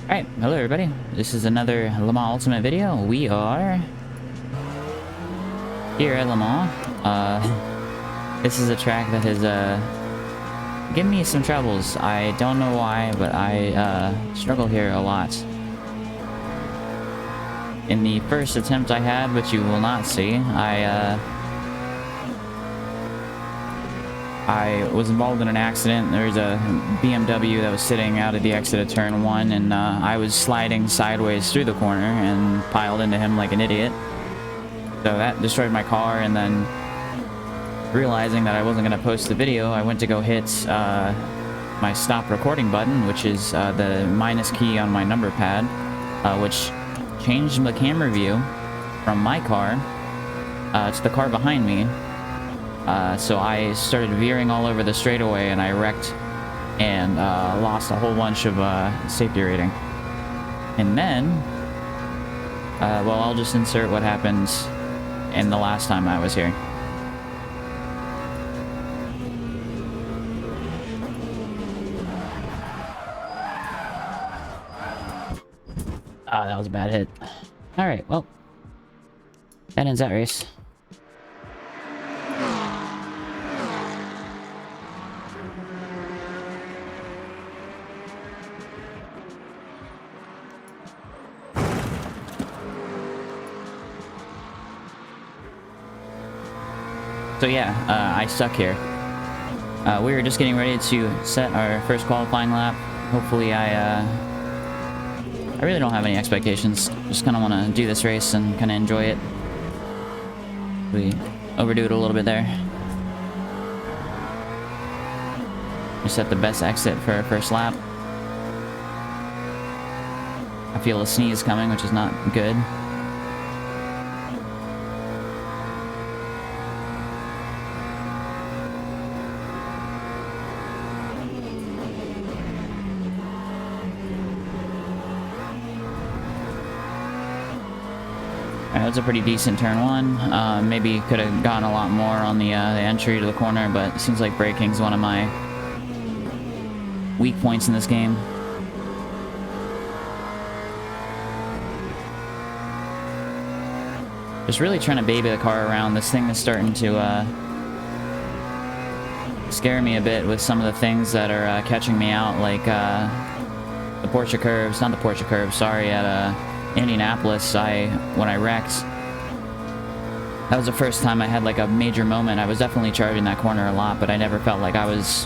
Alright, hello everybody. This is another Le Mans Ultimate video. We are here at Le Mans. This is a track that has given me some troubles. I don't know why, but I struggle here a lot. In the first attempt I had, which you will not see, I was involved in an accident. There was a BMW that was sitting out at the exit of turn 1, and I was sliding sideways through the corner and piled into him like an idiot. So that destroyed my car, and then realizing that I wasn't going to post the video, I went to go hit my stop recording button, which is the minus key on my number pad, which changed the camera view from my car to the car behind me. So I started veering all over the straightaway, and I wrecked and lost a whole bunch of safety rating. And then, well, I'll just insert what happened in the last time I was here. Ah, that was a bad hit. Alright, well, that ends that race. So yeah, I stuck here. We were just getting ready to set our first qualifying lap. Hopefully I really don't have any expectations. Just kind of want to do this race and kind of enjoy it. We overdo it a little bit there. We set the best exit for our first lap. I feel a sneeze coming, which is not good. That's a pretty decent turn 1. Maybe could have gotten a lot more on the entry to the corner, but it seems like braking's one of my weak points in this game. Just really trying to baby the car around. This thing is starting to scare me a bit with some of the things that are catching me out, like the Porsche curves, not the Porsche curves, sorry, at Indianapolis, when I wrecked, that was the first time I had like a major moment. I was definitely charging that corner a lot, but I never felt like I was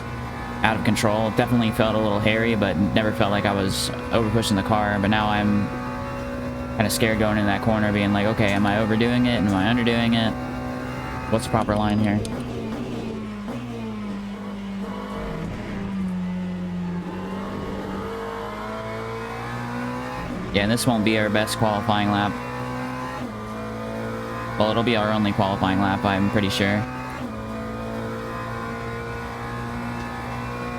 out of control. It definitely felt a little hairy, but never felt like I was over pushing the car. But now I'm kind of scared going into that corner, being like, okay, am I overdoing it? Am I underdoing it? What's the proper line here? Yeah, and this won't be our best qualifying lap. Well, it'll be our only qualifying lap, I'm pretty sure.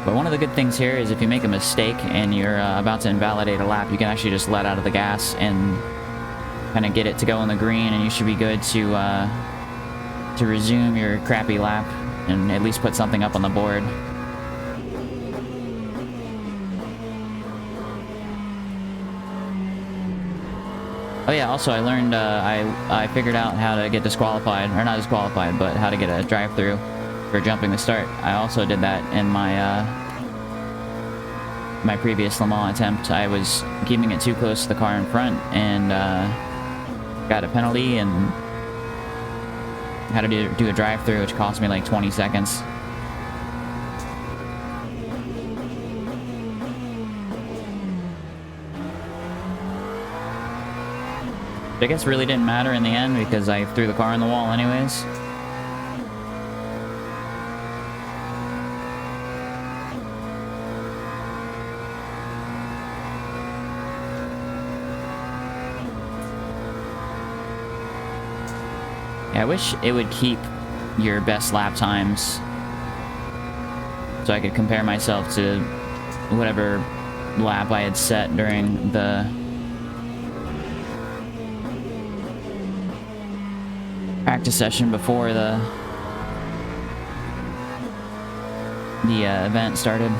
But one of the good things here is if you make a mistake and you're about to invalidate a lap, you can actually just let out of the gas and kind of get it to go in the green, and you should be good to resume your crappy lap and at least put something up on the board. Oh yeah, also I learned, I figured out how to get disqualified, or not disqualified, but how to get a drive-through for jumping the start. I also did that in my, my previous Le Mans attempt. I was keeping it too close to the car in front, and, got a penalty, and had to do a drive-through, which cost me like 20 seconds. I guess really didn't matter in the end because I threw the car in the wall anyways. Yeah, I wish it would keep your best lap times so I could compare myself to whatever lap I had set during the practice session before the event started.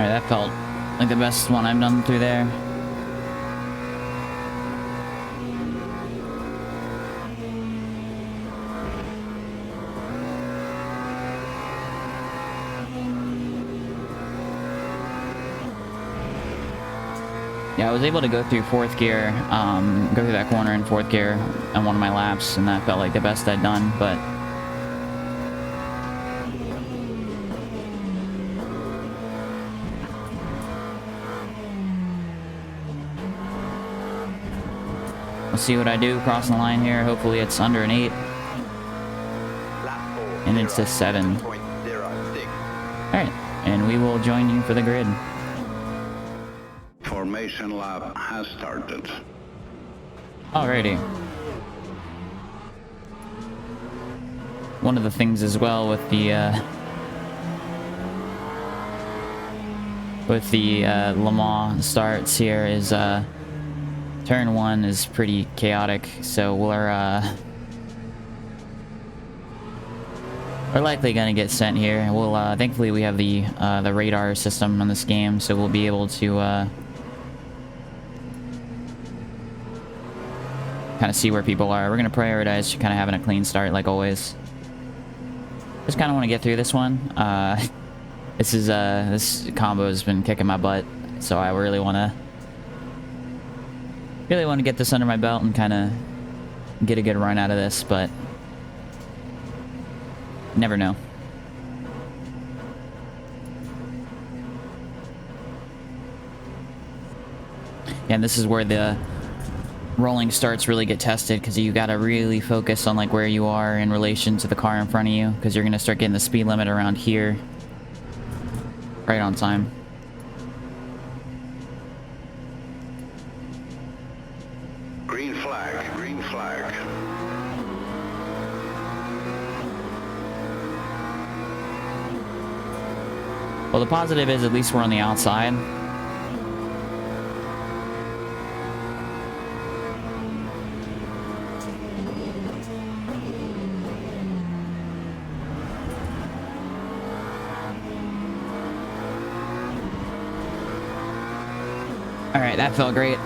Alright, that felt like the best one I've done through there. Yeah, I was able to go through fourth gear, go through that corner in fourth gear on one of my laps, and that felt like the best I'd done, but... We'll see what I do crossing the line here. Hopefully it's under an 8. And it's a 7. Alright, and we will join you for the grid. Formation lap has started. Alrighty. One of the things as well with the Le Mans starts here is turn 1 is pretty chaotic, so we're likely gonna get sent here. We'll thankfully we have the radar system on this game, so we'll be able to kind of see where people are. We're gonna prioritize kind of having a clean start like always. Just kind of want to get through this one. This combo has been kicking my butt, so I really want to get this under my belt and kind of get a good run out of this, but never know. Yeah, and this is where the rolling starts really get tested, because you got to really focus on like where you are in relation to the car in front of you, because you're going to start getting the speed limit around here right on time. Green flag, green flag. Well, the positive is at least we're on the outside. Alright, that felt great.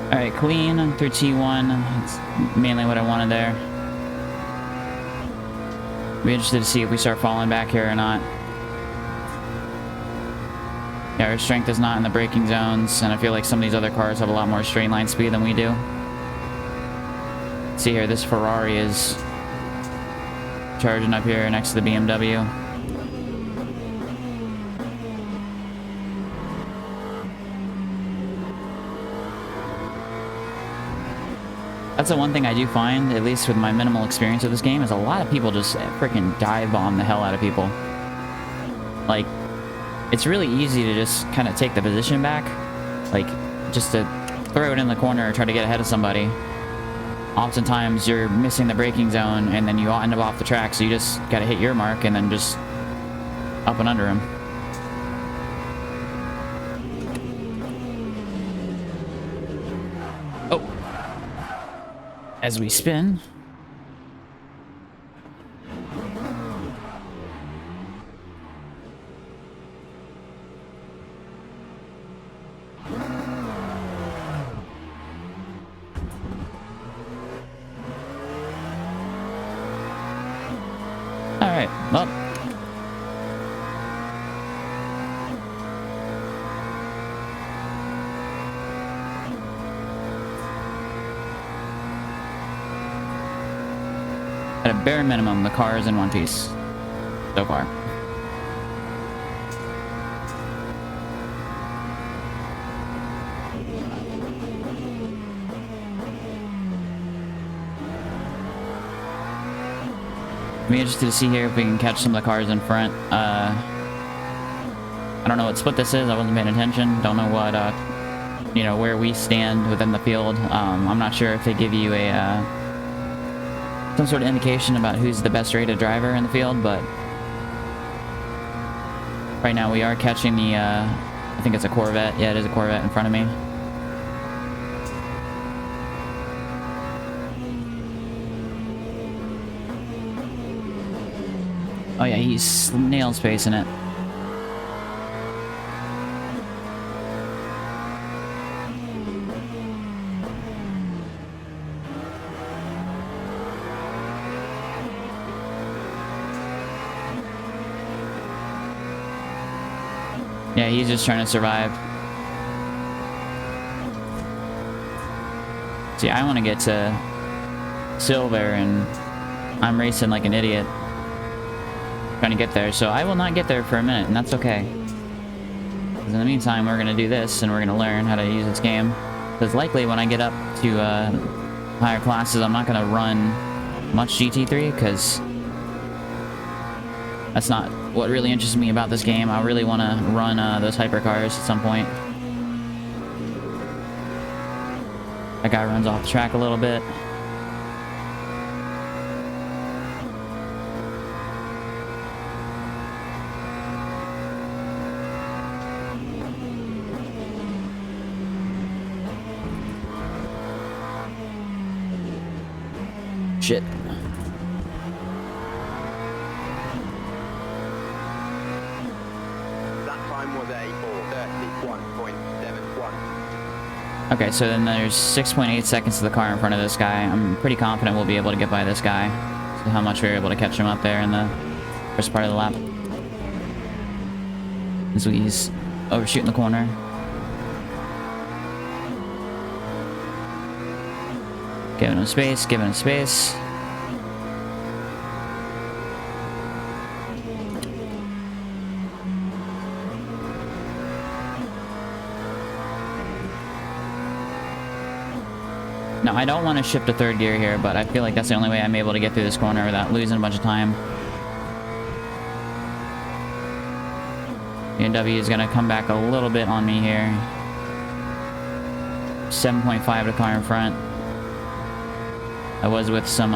Alright, clean through T1. That's mainly what I wanted there. Be interested to see if we start falling back here or not. Yeah, our strength is not in the braking zones, and I feel like some of these other cars have a lot more straight line speed than we do. See here, this Ferrari is charging up here next to the BMW. That's the one thing I do find, at least with my minimal experience with this game, is a lot of people just freaking dive bomb the hell out of people. Like, it's really easy to just kind of take the position back. Like, just to throw it in the corner or try to get ahead of somebody. Oftentimes, you're missing the braking zone, and then you end up off the track, so you just gotta hit your mark and then just up and under him. Oh. As we spin. All right, well. At a bare minimum, the car is in one piece so far. Be interested to see here if we can catch some of the cars in front. I don't know what split this is. I wasn't paying attention. Don't know what, you know, where we stand within the field. I'm not sure if they give you a some sort of indication about who's the best rated driver in the field, but right now we are catching the, I think it's a Corvette. Yeah, it is a Corvette in front of me. Oh yeah, he's nail spacing it. Yeah, he's just trying to survive. See, I want to get to silver, and I'm racing like an idiot trying to get there. So I will not get there for a minute, and that's okay. Because in the meantime, we're going to do this, and we're going to learn how to use this game. Because likely when I get up to higher classes, I'm not going to run much GT3, because that's not what really interests me about this game. I really want to run those hypercars at some point. That guy runs off the track a little bit. Shit. Okay, so then there's 6.8 seconds to the car in front of this guy. I'm pretty confident we'll be able to get by this guy. See how much we were able to catch him up there in the first part of the lap. As he's overshooting the corner. Giving him space, giving him space. Now, I don't want to shift to third gear here, but I feel like that's the only way I'm able to get through this corner without losing a bunch of time. BMW is going to come back a little bit on me here. 7.5 to car in front. I was with some,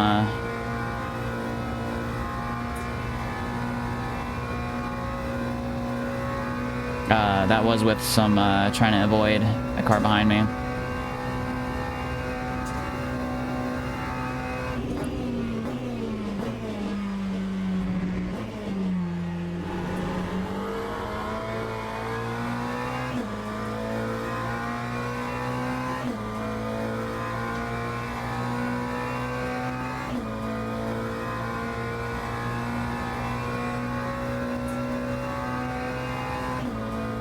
that was with some, trying to avoid a car behind me.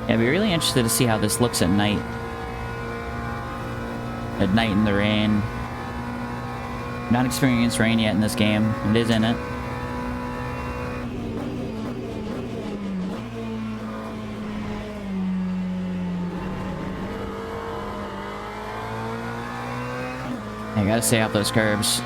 Yeah, I'd be really interested to see how this looks at night. At night in the rain. Not experienced rain yet in this game. It is in it. I gotta stay off those curbs.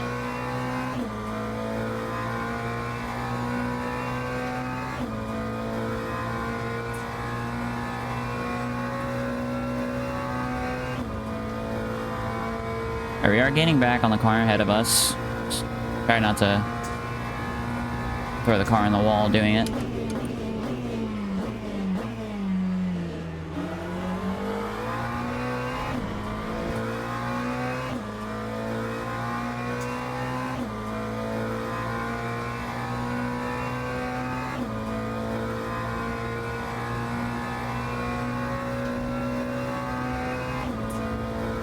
We are gaining back on the car ahead of us. Just try not to throw the car in the wall doing it.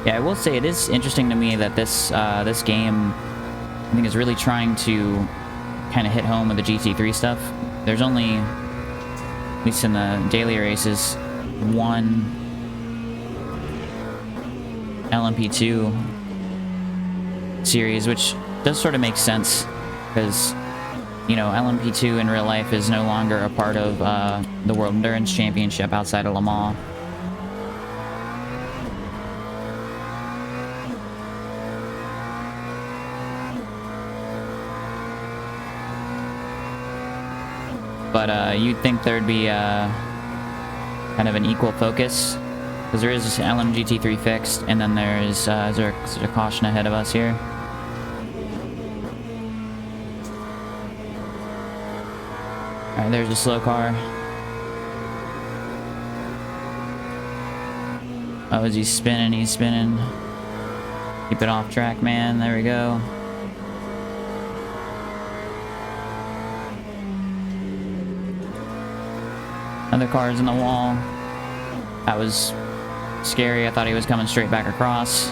Yeah, I will say it is interesting to me that this this game, I think, is really trying to kind of hit home with the GT3 stuff. There's only, at least in the daily races, one LMP2 series, which does sort of make sense because, you know, LMP2 in real life is no longer a part of the World Endurance Championship outside of Le Mans. But you'd think there'd be kind of an equal focus, because there is this LMGT3 fixed, and then there's a caution ahead of us here. Alright, there's a slow car. Oh, is he spinning? He's spinning. Keep it off track, man. There we go. Other cars in the wall. That was scary. I thought he was coming straight back across.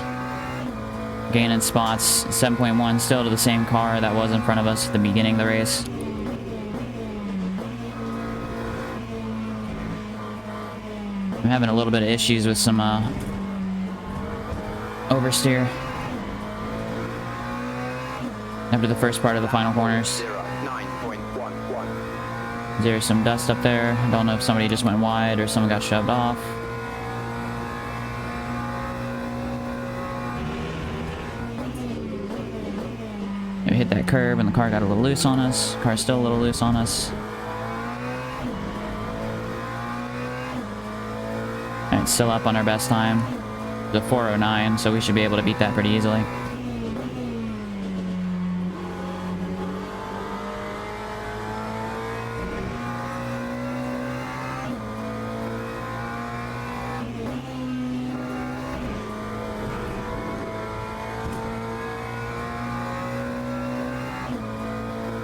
Gaining spots. 7.1 still to the same car that was in front of us at the beginning of the race. I'm having a little bit of issues with some oversteer after the first part of the final corners. There's some dust up there. Don't know if somebody just went wide or someone got shoved off. We hit that curb and the car got a little loose on us. Car's still a little loose on us. And still up on our best time. The 4:09, so we should be able to beat that pretty easily.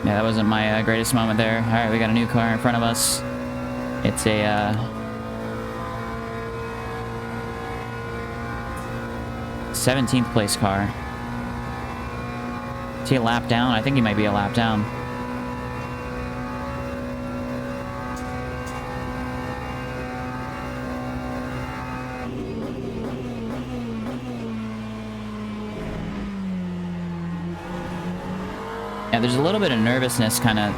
Yeah, that wasn't my greatest moment there. Alright, we got a new car in front of us. It's a 17th place car. Is he a lap down? I think he might be a lap down. Yeah, there's a little bit of nervousness kind of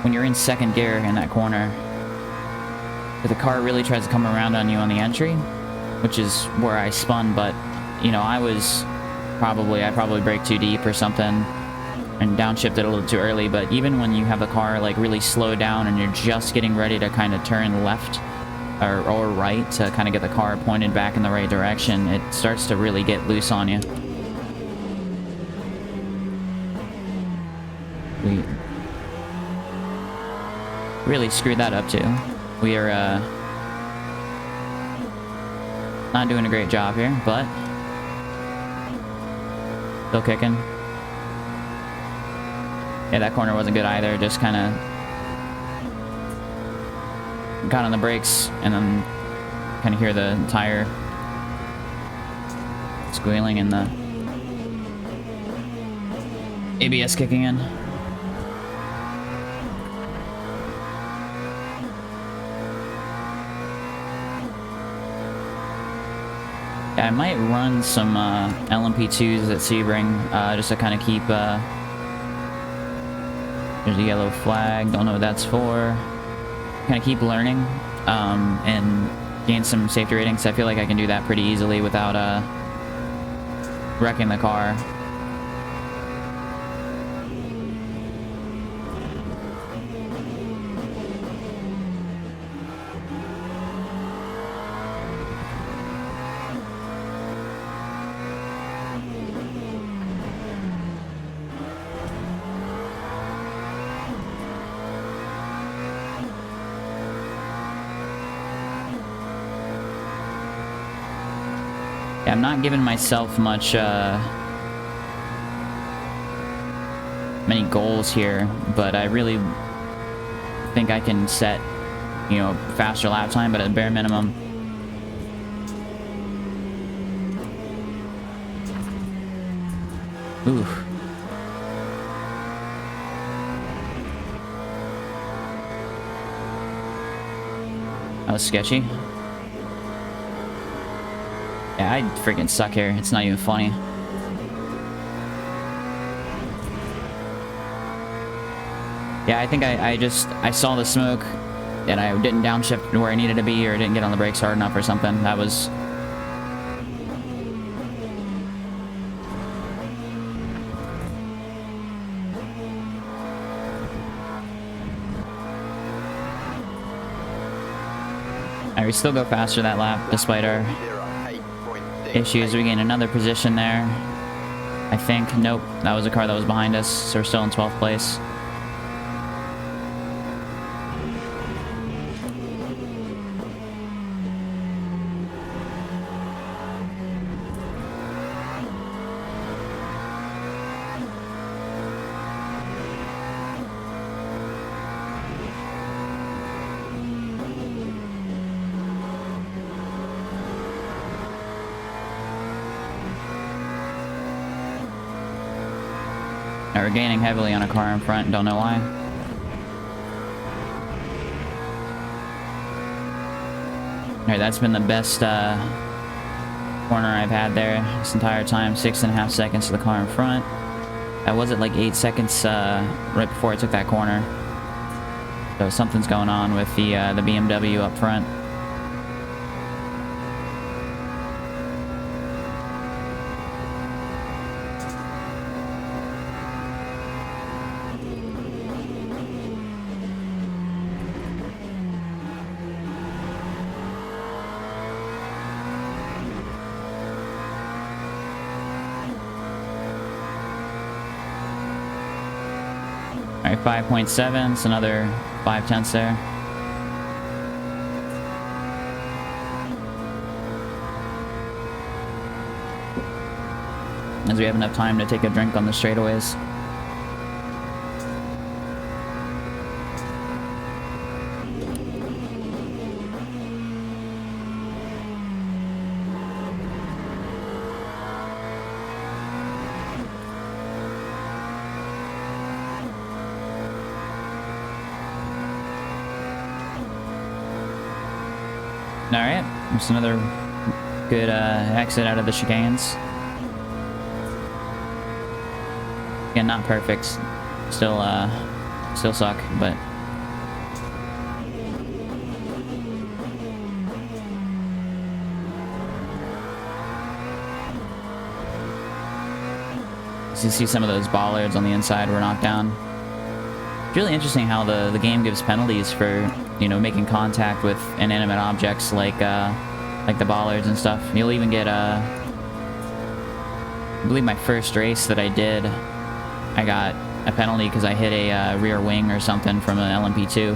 when you're in second gear in that corner. If the car really tries to come around on you on the entry, which is where I spun, but, you know, I probably braked too deep or something and downshifted a little too early, but even when you have the car, like, really slow down and you're just getting ready to kind of turn left or right to kind of get the car pointed back in the right direction, it starts to really get loose on you. We really screwed that up too. We are not doing a great job here, but still kicking. Yeah, that corner wasn't good either. Just kind of got on the brakes and then kind of hear the tire squealing and the ABS kicking in. I might run some LMP2s at Sebring just to kind of keep... there's a yellow flag, don't know what that's for. Kind of keep learning and gain some safety ratings. I feel like I can do that pretty easily without wrecking the car. I'm not giving myself much, many goals here, but I really think I can set, you know, faster lap time, but at bare minimum. Ooh. That was sketchy. Yeah, I freaking suck here. It's not even funny. Yeah, I think I saw the smoke and I didn't downshift where I needed to be or didn't get on the brakes hard enough or something. That was... Alright, we still go faster that lap despite our issues. We gain another position there, I think. Nope, that was a car that was behind us, so we're still in 12th place. We're gaining heavily on a car in front, don't know why. Alright, that's been the best corner I've had there this entire time. 6.5 seconds to the car in front. That was at like 8 seconds right before I took that corner. So something's going on with the BMW up front. Alright, 5.7, it's another 0.5 there. As we have enough time to take a drink on the straightaways. Alright, just another good exit out of the chicanes. Again, not perfect. Still suck, but... As you see, some of those bollards on the inside were knocked down. It's really interesting how the game gives penalties for, you know, making contact with inanimate objects like the bollards and stuff. You'll even get I believe my first race that I did, I got a penalty because I hit a rear wing or something from an LMP2.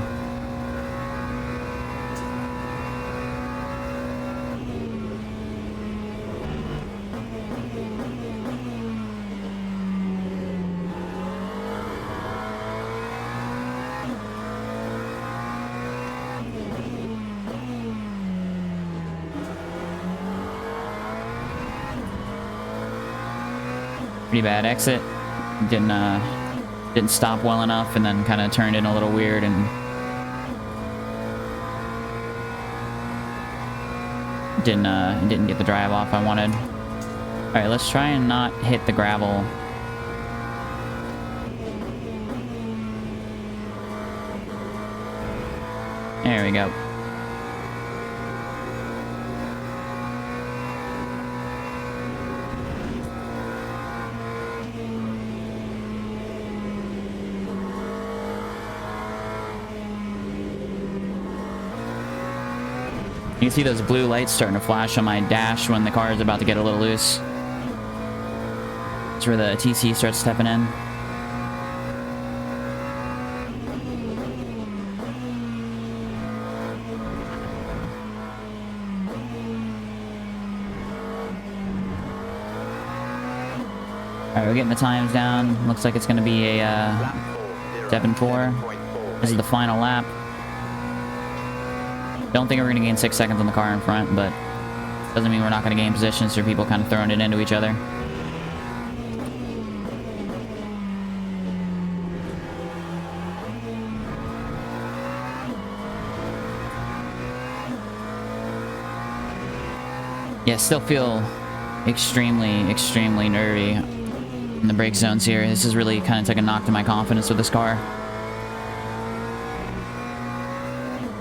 Pretty bad exit. Didn't stop well enough, and then kind of turned in a little weird and didn't get the drive off I wanted. All right, let's try and not hit the gravel. There we go. You can see those blue lights starting to flash on my dash when the car is about to get a little loose. That's where the TC starts stepping in. Alright, we're getting the times down. Looks like it's going to be a 7.4. This is the final lap. Don't think we're going to gain 6 seconds on the car in front, but doesn't mean we're not going to gain positions through people kind of throwing it into each other. Yeah, still feel extremely, extremely nervy in the brake zones here. This has really kind of taken a knock to my confidence with this car.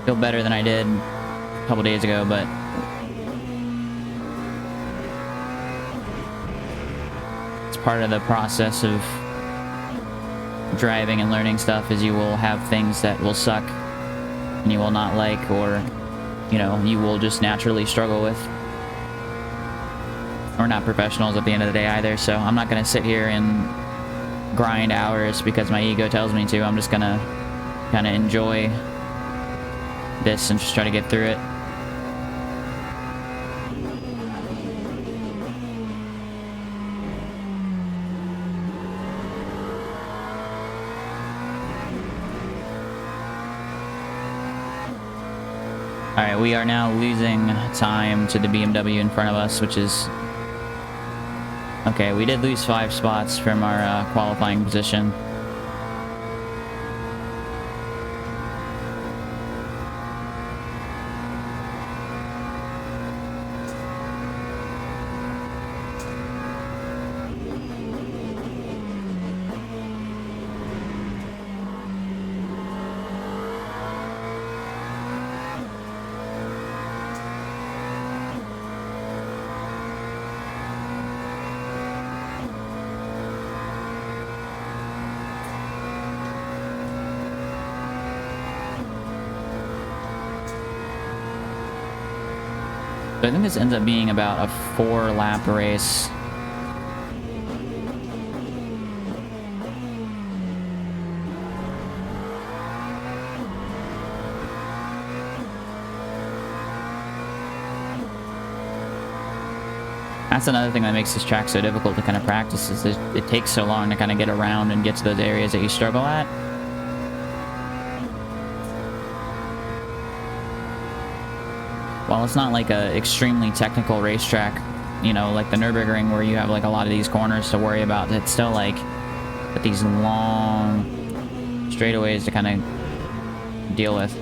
Feel better than I did a couple days ago, but it's part of the process of driving and learning stuff, is you will have things that will suck and you will not like, or, you know, you will just naturally struggle with. We're not professionals at the end of the day either, so I'm not going to sit here and grind hours because my ego tells me to. I'm just going to kind of enjoy this and just try to get through it. Alright, we are now losing time to the BMW in front of us, which is Okay, we did lose 5 spots from our qualifying position. So I think this ends up being about a 4-lap race. That's another thing that makes this track so difficult to kind of practice, is it takes so long to kind of get around and get to those areas that you struggle at. While it's not like a extremely technical racetrack, you know, like the Nürburgring where you have like a lot of these corners to worry about, it's still like got these long straightaways to kind of deal with.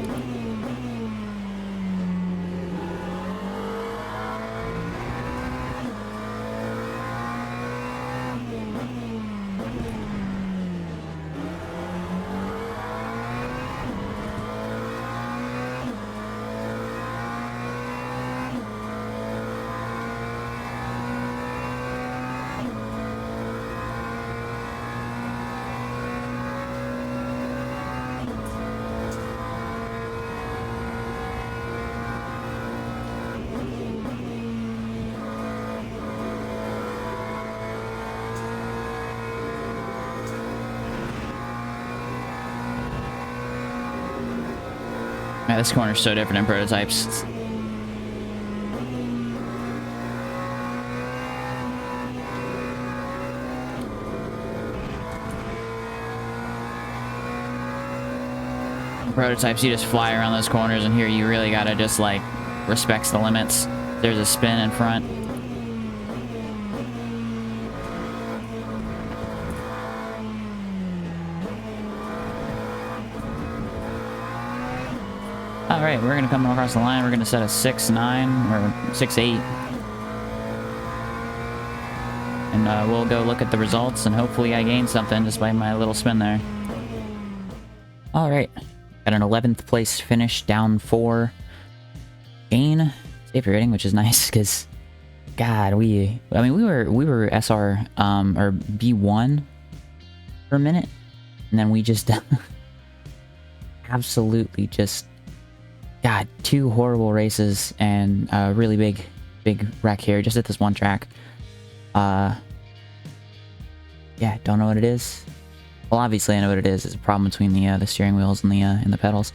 Man, this corner's so different in prototypes. Prototypes, you just fly around those corners, and here you really gotta just like respect the limits. There's a spin in front. Alright, we're gonna come across the line. We're gonna set a 6.9 or 6.8. And we'll go look at the results, and hopefully I gain something despite my little spin there. Alright. Got an 11th place finish, down 4. Gain safety rating, which is nice, because God, we were SR or B1 for a minute, and then we just absolutely just got 2 horrible races and a really big wreck here just at this one track. Yeah, don't know what it is. Well, obviously I know what it is. It's a problem between the steering wheels and the pedals.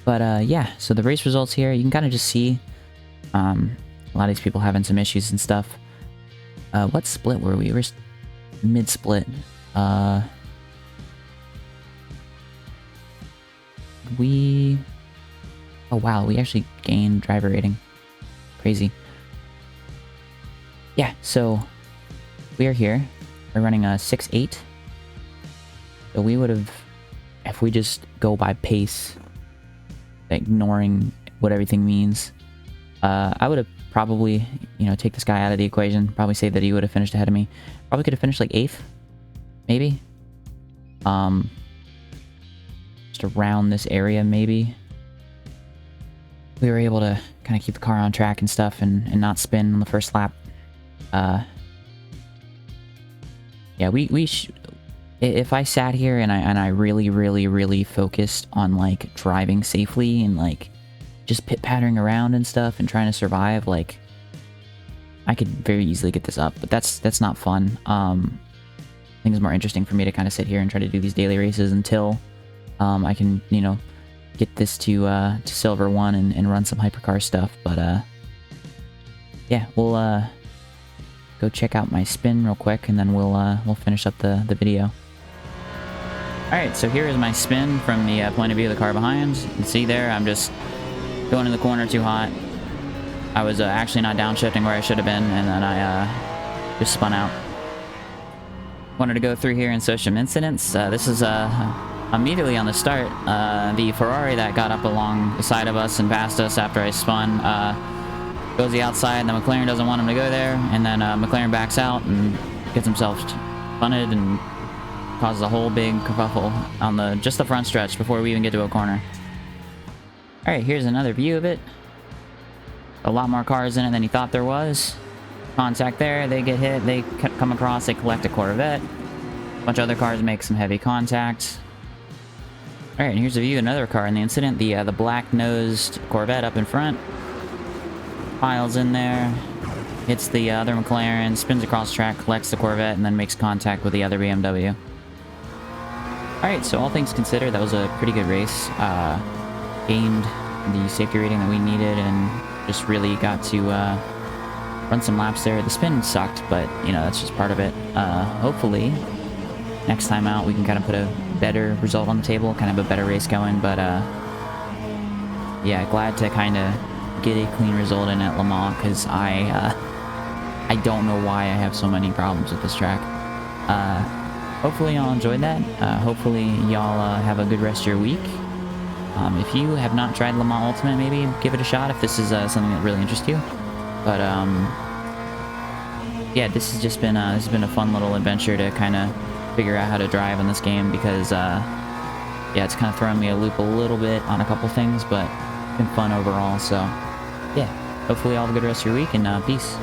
But yeah, so the race results here, you can kind of just see a lot of these people having some issues and stuff. What split were we? We were mid-split. Oh wow, we actually gained driver rating. Crazy. Yeah, so we are here. We're running a 6.8. So we would have, if we just go by pace, ignoring what everything means, I would have probably, you know, take this guy out of the equation, probably say that he would have finished ahead of me. Probably could have finished like 8th, maybe. Just around this area, maybe. We were able to kind of keep the car on track and stuff and not spin on the first lap. Yeah, if I sat here and I really focused on like driving safely and like just pit-pattering around and stuff and trying to survive, like I could very easily get this up, but that's not fun. I think it's more interesting for me to kind of sit here and try to do these daily races until I can, you know, get this to Silver 1 and run some hypercar stuff. But yeah, we'll go check out my spin real quick, and then we'll finish up the video. Alright, so here is my spin from the point of view of the car behind. You can see there, I'm just going in the corner too hot. I was actually not downshifting where I should have been, and then I just spun out. wanted to go through here and show some incidents. This is immediately on the start. The Ferrari that got up along the side of us and passed us after I spun goes the outside, and the McLaren doesn't want him to go there, and then McLaren backs out and gets himself punted and causes a whole big kerfuffle on just the front stretch before we even get to a corner. All right, here's another view of it. A lot more cars in it than he thought there was. Contact there, they get hit, they come across, they collect a Corvette. A bunch of other cars make some heavy contact. All right, and here's a view of another car in the incident, the black-nosed Corvette up in front. Piles in there, hits the other McLaren, spins across track, collects the Corvette, and then makes contact with the other BMW. Alright, so all things considered, that was a pretty good race. Gained the safety rating that we needed and just really got to run some laps there. The spin sucked, but, you know, that's just part of it. Hopefully, next time out, we can kind of put a better result on the table, kind of a better race going, but, yeah, glad to kind of get a clean result in at Le Mans, because I don't know why I have so many problems with this track. Hopefully y'all enjoyed that. Hopefully y'all have a good rest of your week. If you have not tried Le Mans Ultimate, maybe give it a shot if this is something that really interests you. But yeah, this has just been this has been a fun little adventure to kind of figure out how to drive in this game, because yeah, it's kind of throwing me a loop a little bit on a couple things, but it's been fun overall. So yeah, hopefully y'all have a good rest of your week, and peace.